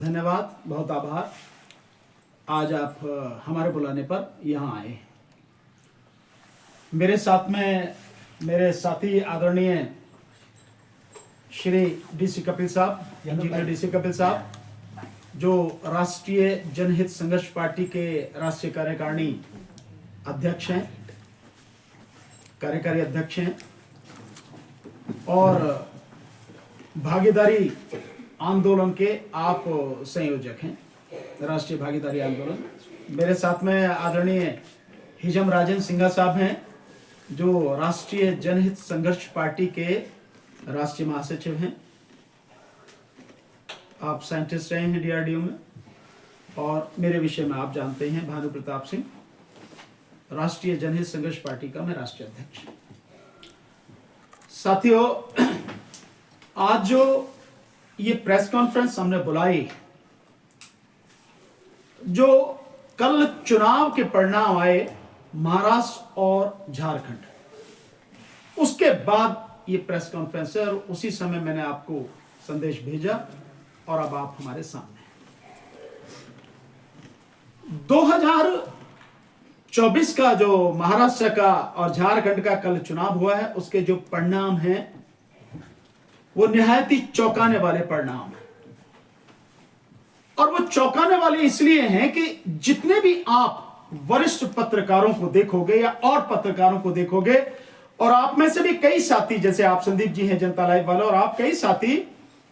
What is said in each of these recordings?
धन्यवाद, बहुत आभार। आज आप हमारे बुलाने पर यहाँ आए। मेरे साथ में मेरे साथी आदरणीय श्री डीसी कपिल साहब, इंजीनियर डीसी कपिल साहब, जो राष्ट्रीय जनहित संघर्ष पार्टी के राष्ट्रीय कार्यकारिणी अध्यक्ष हैं, कार्यकारी अध्यक्ष हैं और भागीदारी आंदोलन के आप संयोजक हैं, राष्ट्रीय भागीदारी आंदोलन। मेरे साथ में आदरणीय हिजम राजेंद्र सिंघा साहब हैं, जो राष्ट्रीय जनहित संघर्ष पार्टी के राष्ट्रीय महासचिव हैं। आप साइंटिस्ट रहे हैं डीआरडीओ में और मेरे विषय में आप जानते हैं, भानु प्रताप सिंह, राष्ट्रीय जनहित संघर्ष पार्टी का मैं राष्ट्रीय अध्यक्ष। साथियों, आज जो ये प्रेस कॉन्फ्रेंस हमने बुलाई, जो कल चुनाव के परिणाम आए महाराष्ट्र और झारखंड, उसके बाद ये प्रेस कॉन्फ्रेंस है और उसी समय मैंने आपको संदेश भेजा और अब आप हमारे सामने। 2024 का जो महाराष्ट्र का और झारखंड का कल चुनाव हुआ है, उसके जो परिणाम हैं वो निहायत ही चौंकाने वाले परिणाम हैं। और वो चौंकाने वाले इसलिए हैं कि जितने भी आप वरिष्ठ पत्रकारों को देखोगे या और पत्रकारों को देखोगे, और आप में से भी कई साथी, जैसे आप संदीप जी हैं जनता लाइव वाले, और आप कई साथी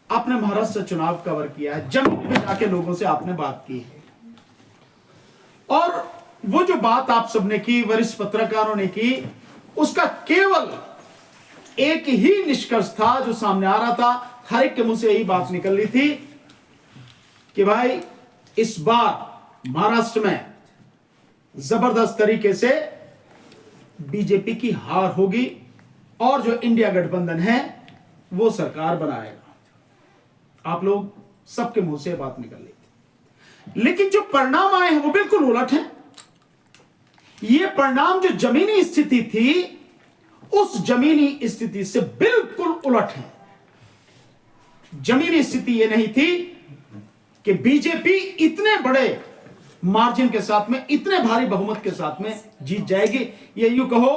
आपने महाराष्ट्र चुनाव कवर किया है, जमीन पे जाके लोगों से आपने बात की है। और वो जो बात आप सबने की, वरिष्ठ पत्रकारों ने की, उसका केवल एक ही निष्कर्ष था जो सामने आ रहा था। हर एक के मुंह से यही बात निकल रही थी कि भाई इस बार महाराष्ट्र में जबरदस्त तरीके से बीजेपी की हार होगी और जो इंडिया गठबंधन है वो सरकार बनाएगा। आप लोग सबके मुंह से बात निकल रही थी, लेकिन जो परिणाम आए हैं वो बिल्कुल उलट हैं। ये परिणाम जो जमीनी स्थिति थी, उस जमीनी स्थिति से बिल्कुल उलट है। जमीनी स्थिति यह नहीं थी कि बीजेपी इतने बड़े मार्जिन के साथ में, इतने भारी बहुमत के साथ में जीत जाएगी। ये यूं कहो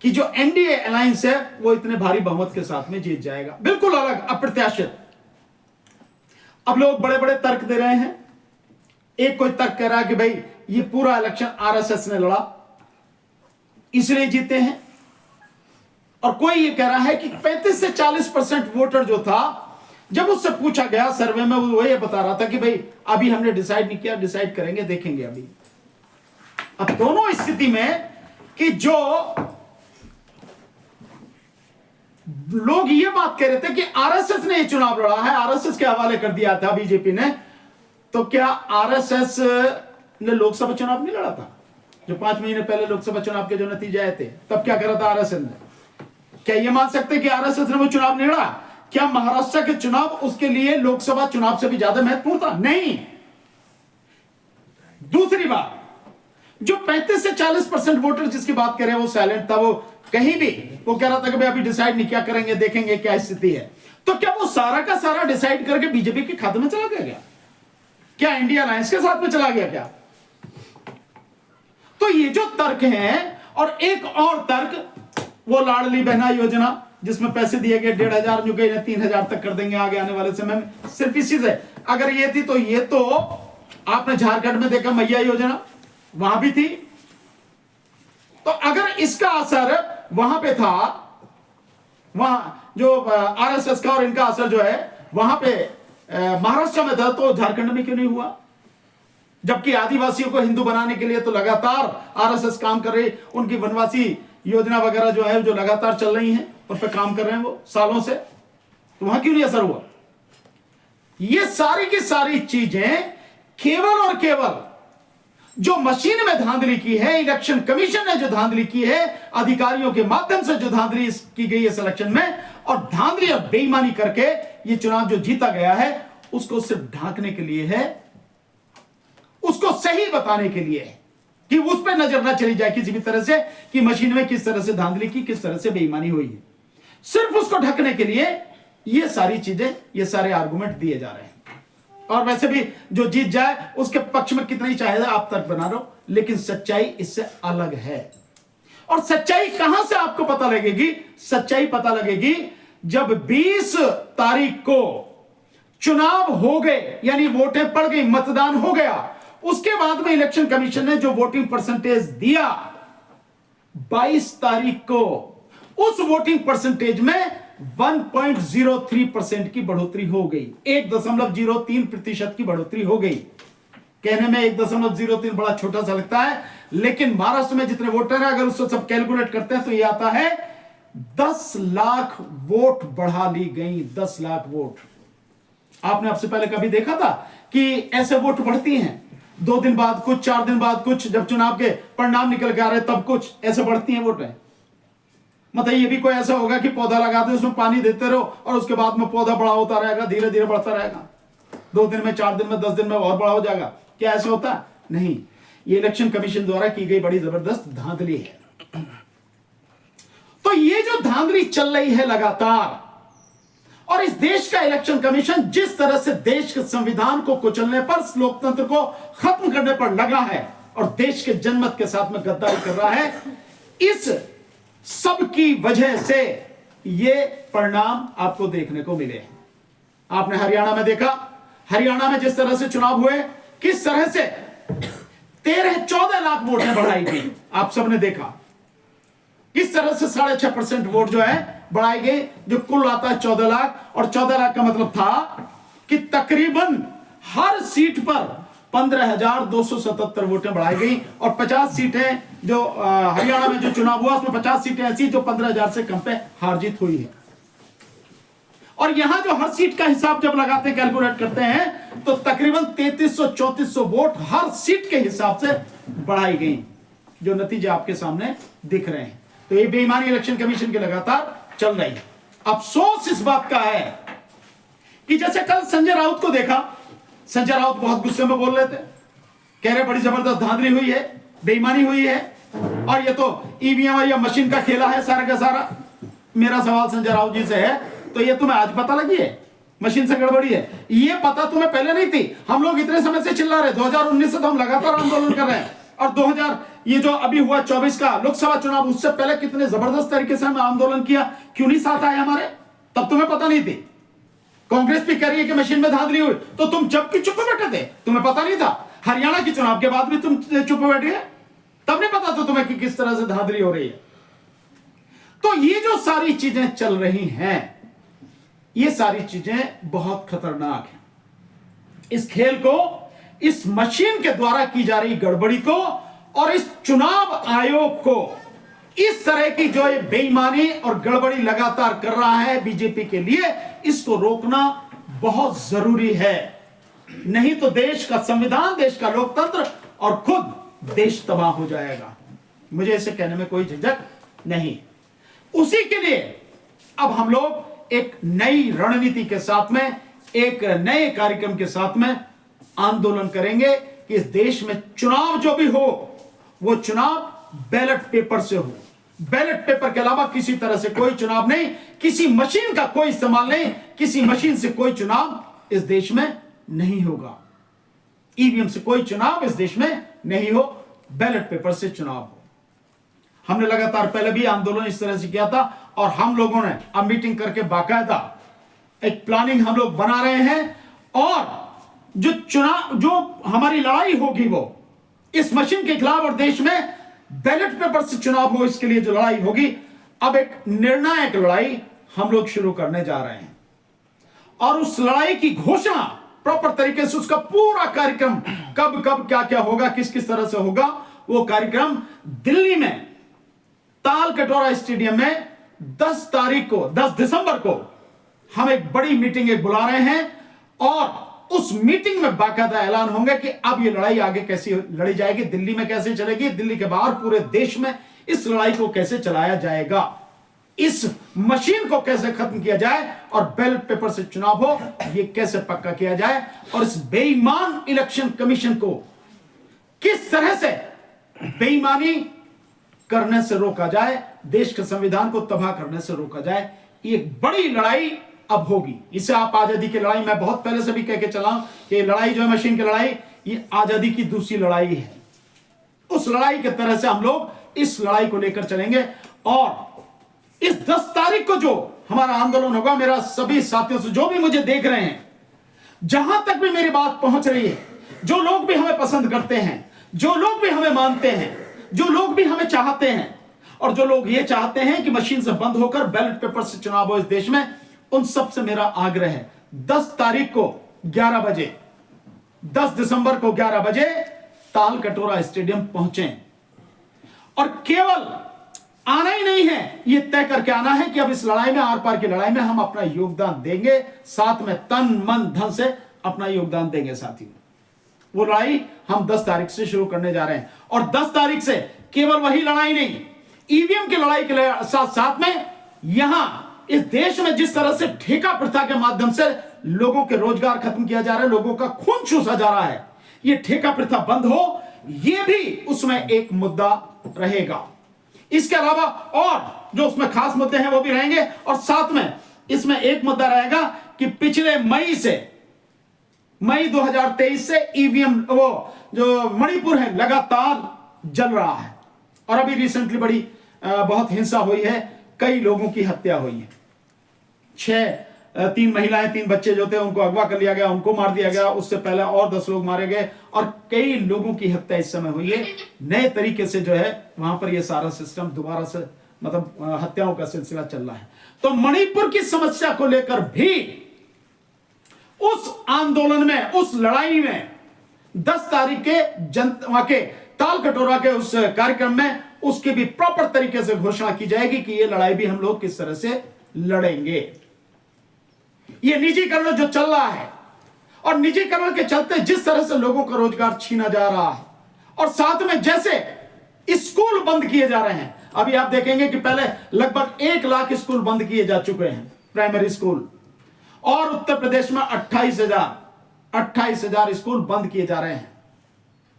कि जो एनडीए अलायंस है वो इतने भारी बहुमत के साथ में जीत जाएगा। बिल्कुल अलग, अप्रत्याशित। अब लोग बड़े बड़े तर्क दे रहे हैं। एक कोई तर्क कह रहा है कि भाई ये पूरा इलेक्शन आरएसएस ने लड़ा इसलिए जीते हैं, और कोई ये कह रहा है कि 35 से 40% वोटर जो था, जब उससे पूछा गया सर्वे में, वो ये बता रहा था कि भाई अभी हमने डिसाइड नहीं किया, डिसाइड करेंगे, देखेंगे अभी। अब दोनों स्थिति में कि जो लोग ये बात कह रहे थे कि आरएसएस ने ये चुनाव लड़ा है, आरएसएस के हवाले कर दिया था बीजेपी ने, तो क्या आरएसएस ने लोकसभा चुनाव नहीं लड़ा था? जो 5 महीने पहले लोकसभा चुनाव के जो नतीजे आए थे, तब क्या करा था आरएसएस ने? क्या ये मान सकते कि आरएसएस ने वो चुनाव नहीं लड़ा? क्या महाराष्ट्र के चुनाव उसके लिए लोकसभा चुनाव से भी ज्यादा महत्वपूर्ण था? नहीं। दूसरी बात, जो 35 से 40% वोटर जिसकी बात कर रहे हैं वो साइलेंट था, वो कहीं भी वो कह रहा था कि भाई अभी डिसाइड नहीं, क्या करेंगे, देखेंगे क्या स्थिति है। तो क्या वो सारा का सारा डिसाइड करके बीजेपी के खाते में चला गया? क्या इंडिया अलायंस के साथ में चला गया क्या? तो ये जो तर्क है, और एक और तर्क वो लाडली बहना योजना जिसमें पैसे दिए गए 1,500, जो कहीं 3,000 तक कर देंगे आगे आने वाले समय में, सिर्फ इसी से अगर ये थी, तो ये तो आपने झारखंड में देखा मैया योजना, वहां भी थी। तो अगर इसका असर वहां पे था, वहां जो आरएसएस का और इनका असर जो है वहां पे महाराष्ट्र में था, तो झारखंड में क्यों नहीं हुआ? जबकि आदिवासियों को हिंदू बनाने के लिए तो लगातार आरएसएस काम कर रही, उनकी वनवासी योजना वगैरह जो है जो लगातार चल रही हैं, उन पर काम कर रहे हैं वो सालों से, तो वहां क्यों नहीं असर हुआ? ये सारी की सारी चीजें केवल और केवल जो मशीन में धांधली की है, इलेक्शन कमीशन ने जो धांधली की है, अधिकारियों के माध्यम से जो धांधली की गई है इलेक्शन में, और धांधली और बेईमानी करके ये चुनाव जो जीता गया है, उसको सिर्फ ढांकने के लिए है, उसको सही बताने के लिए है, कि उस पर नजर ना चली जाए किसी भी तरह से कि मशीन में किस तरह से धांधली की, किस तरह से बेईमानी हुई है। सिर्फ उसको ढकने के लिए ये सारी चीजें, ये सारे आर्गुमेंट दिए जा रहे हैं। और वैसे भी जो जीत जाए उसके पक्ष में कितना ही चाहे आप तर्क बना रहे हो, लेकिन सच्चाई इससे अलग है। और सच्चाई कहां से आपको पता लगेगी? सच्चाई पता लगेगी जब 20 तारीख को चुनाव हो गए, यानी वोटें पड़ गई, मतदान हो गया, उसके बाद में इलेक्शन कमीशन ने जो वोटिंग परसेंटेज दिया 22 तारीख को, उस वोटिंग परसेंटेज में 1.03% की बढ़ोतरी हो गई, 1.03% की बढ़ोतरी हो गई। कहने में 1.03 बड़ा छोटा सा लगता है, लेकिन महाराष्ट्र में जितने वोटर हैं अगर उसको सब कैलकुलेट करते हैं तो ये आता है 10 लाख वोट बढ़ा ली गई। 10 लाख वोट। आपने आपसे पहले कभी देखा था कि ऐसे वोट बढ़ती हैं? 2 दिन बाद कुछ, 4 दिन बाद कुछ, जब चुनाव के परिणाम निकल के आ रहे तब कुछ, ऐसे बढ़ती हैं वोटें। मतलब ये भी कोई ऐसा होगा कि पौधा लगा दो, उसमें पानी देते रहो और उसके बाद में पौधा बड़ा होता रहेगा, धीरे धीरे बढ़ता रहेगा, 2 दिन में, 4 दिन में, 10 दिन में और बड़ा हो जाएगा? क्या ऐसा होता? नहीं। ये इलेक्शन कमीशन द्वारा की गई बड़ी जबरदस्त धांधली है। तो ये जो धांधली चल रही है लगातार, और इस देश का इलेक्शन कमीशन जिस तरह से देश के संविधान को कुचलने पर, लोकतंत्र को खत्म करने पर लगा है और देश के जनमत के साथ में गद्दारी कर रहा है, इस सब की वजह से ये परिणाम आपको देखने को मिले। आपने हरियाणा में देखा, हरियाणा में जिस तरह से चुनाव हुए, किस तरह से 13-14 लाख वोटें बढ़ाई गई, आप सबने देखा। किस तरह से 6.5% वोट जो है बढ़ाई गई, जो कुल आता है 14 लाख। और 14 लाख का मतलब था कि तकरीबन हर सीट पर 15,277 वोटें बढ़ाई गई। और 50 सीटें जो हरियाणा में जो चुनाव हुआ उसमें 50 सीटें ऐसी जो 15,000 से कम पे हार जीत हुई है। और यहां जो हर सीट का हिसाब जब लगाते हैं, कैलकुलेट करते हैं, तो तकरीबन 3300-3400 वोट हर सीट के हिसाब से बढ़ाई गई, जो नतीजे आपके सामने दिख रहे हैं। तो ये बेईमानी इलेक्शन कमीशन की लगातार चल रही है। अफसोस इस बात का है कि जैसे कल संजय राउत को देखा, संजय राउत बहुत गुस्से में बोल रहे थे, कह रहे बड़ी जबरदस्त धांधली हुई है, बेईमानी हुई है, और ये तो ईवीएम या मशीन का खेला है सारा का सारा। मेरा सवाल संजय राउत जी से है, तो ये तुम्हें आज पता लगी है मशीन से गड़बड़ी है? ये पता तुम्हें पहले नहीं थी? हम लोग इतने समय से चिल्ला रहे, 2019 से तो हम लगातार आंदोलन कर रहे हैं, और 2000 ये जो अभी हुआ 24 का लोकसभा चुनाव, उससे पहले कितने जबरदस्त तरीके से हमने आंदोलन किया, क्यों नहीं साथ आए हमारे? तब तुम्हें पता नहीं थी। कांग्रेस भी कह रही है कि मशीन में धांधली हुई, तो तुम जब भी चुप बैठे थे, तुम्हें पता नहीं था? हरियाणा के चुनाव के बाद भी तुम चुप बैठे, तब नहीं पता था तुम्हें कि किस तरह से धांधली हो रही है? तो ये जो सारी चीजें चल रही हैं, ये सारी चीजें बहुत खतरनाक हैं। इस खेल को, इस मशीन के द्वारा की जा रही गड़बड़ी को, और इस चुनाव आयोग को इस तरह की जो ये बेईमानी और गड़बड़ी लगातार कर रहा है बीजेपी के लिए, इसको रोकना बहुत जरूरी है। नहीं तो देश का संविधान, देश का लोकतंत्र और खुद देश तबाह हो जाएगा। मुझे इसे कहने में कोई झिझक नहीं। उसी के लिए अब हम लोग एक नई रणनीति के साथ में, एक नए कार्यक्रम के साथ में आंदोलन करेंगे कि इस देश में चुनाव जो भी हो, वो चुनाव बैलेट पेपर से हो। बैलेट पेपर के अलावा किसी तरह से कोई चुनाव नहीं, किसी मशीन का कोई इस्तेमाल नहीं, किसी मशीन से कोई चुनाव इस देश में नहीं होगा। ईवीएम से कोई चुनाव इस देश में नहीं हो, बैलेट पेपर से चुनाव हो। हमने लगातार पहले भी आंदोलन इस तरह से किया था, और हम लोगों ने अब मीटिंग करके बाकायदा एक प्लानिंग हम लोग बना रहे हैं, और जो चुनाव, जो हमारी लड़ाई होगी वो इस मशीन के खिलाफ, और देश में बैलेट पेपर से चुनाव हो, इसके लिए जो लड़ाई होगी, अब एक निर्णायक लड़ाई हम लोग शुरू करने जा रहे हैं। और उस लड़ाई की घोषणा प्रॉपर तरीके से, उसका पूरा कार्यक्रम, कब कब क्या क्या होगा, किस किस तरह से होगा, वो कार्यक्रम दिल्ली में ताल कटोरा स्टेडियम में 10 तारीख को, 10 दिसंबर को हम एक बड़ी मीटिंग एक बुला रहे हैं, और उस मीटिंग में बाकायदा ऐलान होंगे कि अब ये लड़ाई आगे कैसे लड़ी जाएगी, दिल्ली में कैसे चलेगी, दिल्ली के बाहर पूरे देश में इस लड़ाई को कैसे चलाया जाएगा, इस मशीन को कैसे खत्म किया जाए, और बैलेट पेपर से चुनाव हो ये कैसे पक्का किया जाए, और इस बेईमान इलेक्शन कमीशन को किस तरह से बेईमानी करने से रोका जाए, देश के संविधान को तबाह करने से रोका जाए। ये एक बड़ी लड़ाई अब होगी। इसे आप आजादी की लड़ाई, मैं बहुत पहले से भी कह के चला कि लड़ाई जो है मशीन की लड़ाई, ये आजादी की दूसरी लड़ाई है। उस लड़ाई के तरह से हम लोग इस लड़ाई को लेकर चलेंगे। और इस 10 तारीख को जो हमारा आंदोलन होगा, मेरा सभी साथियों से, जो भी मुझे देख रहे हैं, जहां तक भी मेरी बात पहुंच रही है, जो लोग भी हमें पसंद करते हैं, जो लोग भी हमें मानते हैं, जो लोग भी हमें चाहते हैं, और जो लोग ये चाहते हैं कि मशीन से बंद होकर बैलेट पेपर से चुनाव हो इस देश में, उन सब से मेरा आग्रह है 10 तारीख को 11 बजे, 10 दिसंबर को 11 बजे ताल कटोरा स्टेडियम पहुंचे। और केवल आना ही नहीं है, यह तय करके आना है कि अब इस लड़ाई में, आर पार की लड़ाई में हम अपना योगदान देंगे, साथ में तन मन धन से अपना योगदान देंगे साथियों। वो लड़ाई हम 10 तारीख से शुरू करने जा रहे हैं। और 10 तारीख से केवल वही लड़ाई नहीं, ईवीएम की लड़ाई के साथ साथ में यहां इस देश में जिस तरह से ठेका प्रथा के माध्यम से लोगों के रोजगार खत्म किया जा रहा है, लोगों का खून चूसा जा रहा है, यह ठेका प्रथा बंद हो, यह भी उसमें एक मुद्दा रहेगा। इसके अलावा और जो उसमें खास मुद्दे हैं वो भी रहेंगे। और साथ में इसमें एक मुद्दा रहेगा कि पिछले मई 2023 से ईवीएम, वो जो मणिपुर है, लगातार जल रहा है। और अभी रिसेंटली बड़ी बहुत हिंसा हुई है, कई लोगों की हत्या हुई है। 3 महिलाएं, 3 बच्चे जो थे उनको अगवा कर लिया गया, उनको मार दिया गया। उससे पहले और 10 लोग मारे गए और कई लोगों की हत्या इस समय हुई है। नए तरीके से जो है वहां पर यह सारा सिस्टम दोबारा से, मतलब हत्याओं का सिलसिला चल रहा है। तो मणिपुर की समस्या को लेकर भी उस आंदोलन में, उस लड़ाई में 10 तारीख के वहां के ताल कटोरा के उस कार्यक्रम में उसकी भी प्रॉपर तरीके से घोषणा की जाएगी कि यह लड़ाई भी हम लोग किस तरह से लड़ेंगे। यह निजीकरण जो चल रहा है, और निजीकरण के चलते जिस तरह से लोगों का रोजगार छीना जा रहा है, और साथ में जैसे स्कूल बंद किए जा रहे हैं। अभी आप देखेंगे कि पहले लगभग 1 लाख स्कूल बंद किए जा चुके हैं, प्राइमरी स्कूल, और उत्तर प्रदेश में 28,000 स्कूल बंद किए जा रहे हैं,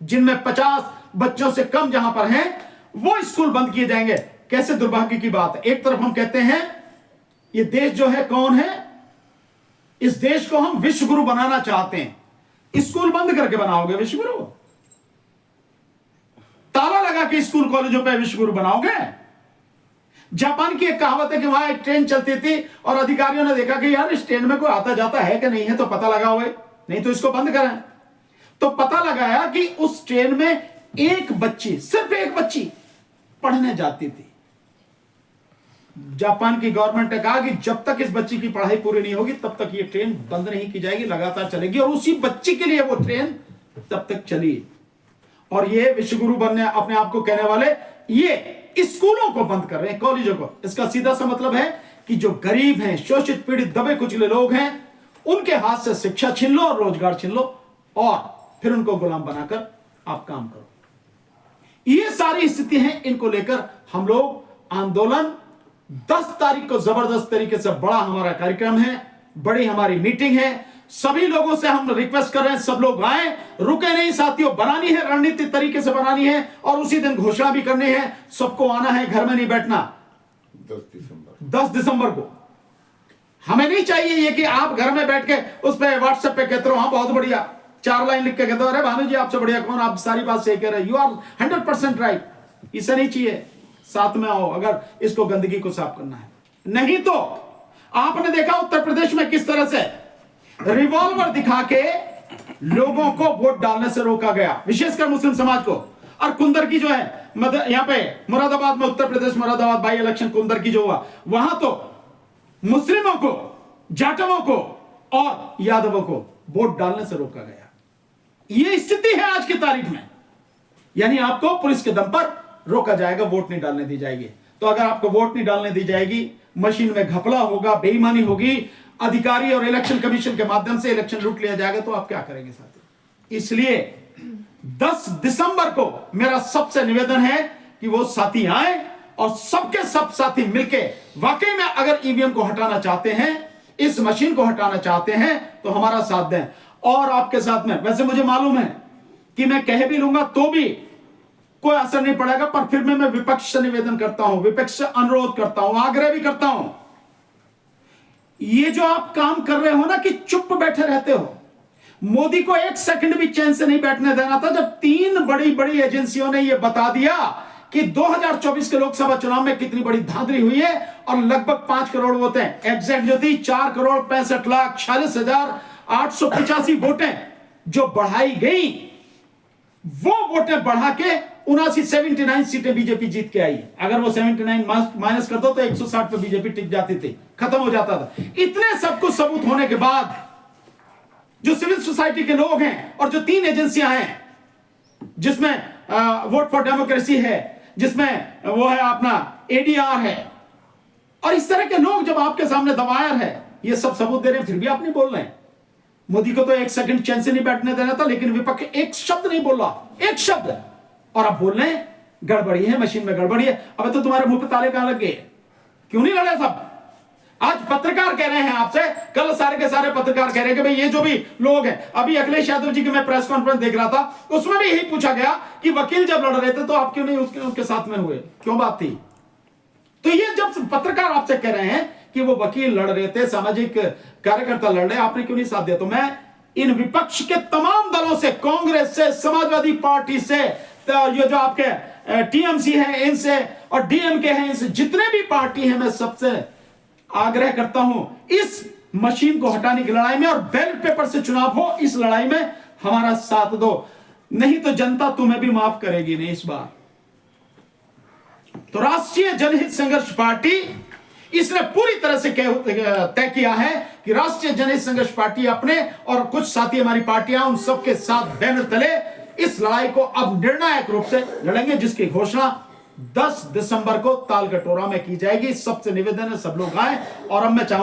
जिनमें 50 बच्चों से कम जहां पर हैं वो स्कूल बंद किए जाएंगे। कैसे दुर्भाग्य की बात है। एक तरफ हम कहते हैं ये देश जो है कौन है, इस देश को हम विश्व गुरु बनाना चाहते हैं, स्कूल बंद करके बनाओगे विश्व गुरु? ताला लगा के स्कूल कॉलेजों पे विश्व गुरु बनाओगे? जापान की एक कहावत है कि वहां एक ट्रेन चलती थी और अधिकारियों ने देखा कि यार इस ट्रेन में कोई आता जाता है कि नहीं है, तो पता लगाओ भाई, नहीं तो इसको बंद करें। तो पता लगाया कि उस ट्रेन में एक बच्ची, सिर्फ एक बच्ची पढ़ने जाती थी। जापान की गवर्नमेंट ने कहा कि जब तक इस बच्ची की पढ़ाई पूरी नहीं होगी तब तक ये ट्रेन बंद नहीं की जाएगी, लगातार चलेगी। और उसी बच्ची के लिए वो ट्रेन तब तक चली। और ये विश्व गुरु बनने अपने आप को कहने वाले ये स्कूलों को बंद कर रहे हैं, कॉलेजों को। इसका सीधा सा मतलब है कि जो गरीब हैं, शोषित पीड़ित दबे कुचले लोग हैं, उनके हाथ से शिक्षा छीन लो और रोजगार छीन लो और फिर उनको गुलाम बनाकर आप काम करो। ये सारी स्थिति है, इनको लेकर हम लोग आंदोलन 10 तारीख को जबरदस्त तरीके से, बड़ा हमारा कार्यक्रम है, बड़ी हमारी मीटिंग है। सभी लोगों से हम रिक्वेस्ट कर रहे हैं, सब लोग आए, रुके नहीं साथियों। बनानी है, रणनीतिक तरीके से बनानी है और उसी दिन घोषणा भी करनी है। सबको आना है, घर में नहीं बैठना। 10 दिसंबर को हमें नहीं चाहिए ये कि आप घर में बैठ के उस पर व्हाट्सएप पे कहते रहो हाँ बहुत बढ़िया, 4 लाइन लिख के कहते हो अरे भानु जी आपसे बढ़िया कौन, आप सारी बात सही कह रहे, यू आर 100% राइट। इसे नहीं चाहिए, साथ में आओ अगर इसको गंदगी को साफ करना है। नहीं तो आपने देखा उत्तर प्रदेश में किस तरह से रिवॉल्वर दिखा के लोगों को वोट डालने से रोका गया, विशेषकर मुस्लिम समाज को। और कुंदर की जो है यहां पे मुरादाबाद में, उत्तर प्रदेश मुरादाबाद बाई इलेक्शन कुंदर की जो हुआ, वहां तो मुस्लिमों को, जाटवों को और यादवों को वोट डालने से रोका गया। यह स्थिति है आज की तारीख में, यानी आपको पुलिस के दम पर रोका जाएगा, वोट नहीं डालने दी जाएगी। तो अगर आपको वोट नहीं डालने दी जाएगी, मशीन में घपला होगा, बेईमानी होगी, अधिकारी और इलेक्शन कमीशन के माध्यम से इलेक्शन लूट लिया जाएगा, तो आप क्या करेंगे साथी? इसलिए 10 दिसंबर को मेरा सबसे निवेदन है कि वो साथी आए और सबके सब साथी मिलके वाकई में अगर ईवीएम को हटाना चाहते हैं, इस मशीन को हटाना चाहते हैं, तो हमारा साथ दें। और आपके साथ में, वैसे मुझे मालूम है कि मैं कह भी लूंगा तो भी कोई असर नहीं पड़ेगा, पर फिर मैं विपक्ष से निवेदन करता हूं, विपक्ष से अनुरोध करता हूं, आग्रह भी करता हूं, ये जो आप काम कर रहे हो ना कि चुप बैठे रहते हो, मोदी को एक सेकंड भी चैन से नहीं बैठने देना था जब तीन बड़ी बड़ी एजेंसियों ने यह बता दिया कि 2024 के लोकसभा चुनाव में कितनी बड़ी धांधली हुई है और लगभग 5 करोड़ वोट हैं। एग्जैक्ट जो थी 4,65,46,885 वोटें जो बढ़ाई गई, वो वोटें बढ़ा के 79 सीटें बीजेपी जीत के आई। अगर वो 79 माइनस कर दो तो 160 पे बीजेपी टिक जाती थी, खत्म हो जाता था। इतने सब कुछ सबूत होने के बाद जो सिविल सोसाइटी के लोग हैं और जो 3 एजेंसियां हैं जिसमें वोट फॉर डेमोक्रेसी है, जिसमें वो है अपना एडीआर है, और इस तरह के लोग जब आपके सामने दवायर है, ये सब सबूत दे रहे हैं, फिर भी आप नहीं बोल रहे हैं। मोदी को तो एक सेकंड चैन से नहीं बैठने देना था, लेकिन विपक्ष एक शब्द नहीं बोला, एक शब्द, और आप बोल रहे हैं गड़बड़ी है, मशीन में गड़बड़ी है। अब तो तुम्हारे मुंह पे ताले कहां लग गए? क्यों नहीं लड़े सब? आज पत्रकार कह रहे हैं आपसे, कल सारे के सारे पत्रकार कह रहे हैं कि भाई ये जो भी लोग हैं, अभी अखिलेश यादव जी की मैं प्रेस कॉन्फ्रेंस देख रहा था, उसमें भी यही पूछा गया कि वकील जब लड़ रहे थे तो आप क्यों नहीं उसके साथ में हुए, क्यों बात थी? तो ये जब पत्रकार आपसे कह रहे हैं कि वो वकील लड़ रहे थे, सामाजिक कार्यकर्ता लड़ रहे, आपने क्यों नहीं साथ दिया? तो मैं इन विपक्ष के तमाम दलों से, कांग्रेस से, समाजवादी पार्टी से, तो ये जो आपके टीएमसी है इनसे, और डीएमके हैं इनसे, जितने भी पार्टी हैं, मैं सबसे आग्रह करता हूं इस मशीन को हटाने की लड़ाई में, और बैलेट पेपर से चुनाव हो, इस लड़ाई में हमारा साथ दो, नहीं तो जनता तुम्हें भी माफ करेगी नहीं इस बार। तो राष्ट्रीय जनहित संघर्ष पार्टी इसने पूरी तरह से तय किया है कि राष्ट्रीय जनहित संघर्ष पार्टी अपने और कुछ साथी हमारी पार्टियां, उन सबके साथ बैनर तले इस लड़ाई को अब निर्णायक रूप से लड़ेंगे, जिसकी घोषणा 10 दिसंबर को तालकटोरा में की जाएगी। सबसे निवेदन है सब लोग आए, और अब मैं चाहूंगा